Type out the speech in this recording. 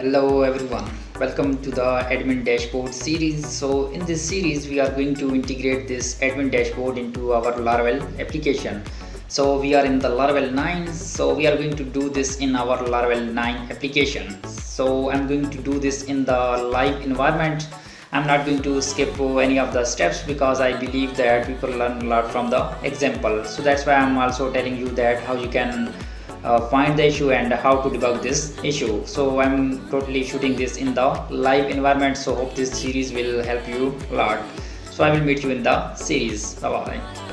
Hello everyone, welcome to the admin dashboard series. So in this series we are going to integrate this admin dashboard into our Laravel application. So we are in the Laravel 9, so we are going to do this in our Laravel 9 application. So I'm going to do this in the live environment. I'm not going to skip any of the steps because I believe that people learn a lot from the example. So that's why I'm also telling you that how you can find the issue and how to debug this issue. So I'm totally shooting this in the live environment, so hope this series will help you a lot. So I will meet you in the series. Bye bye.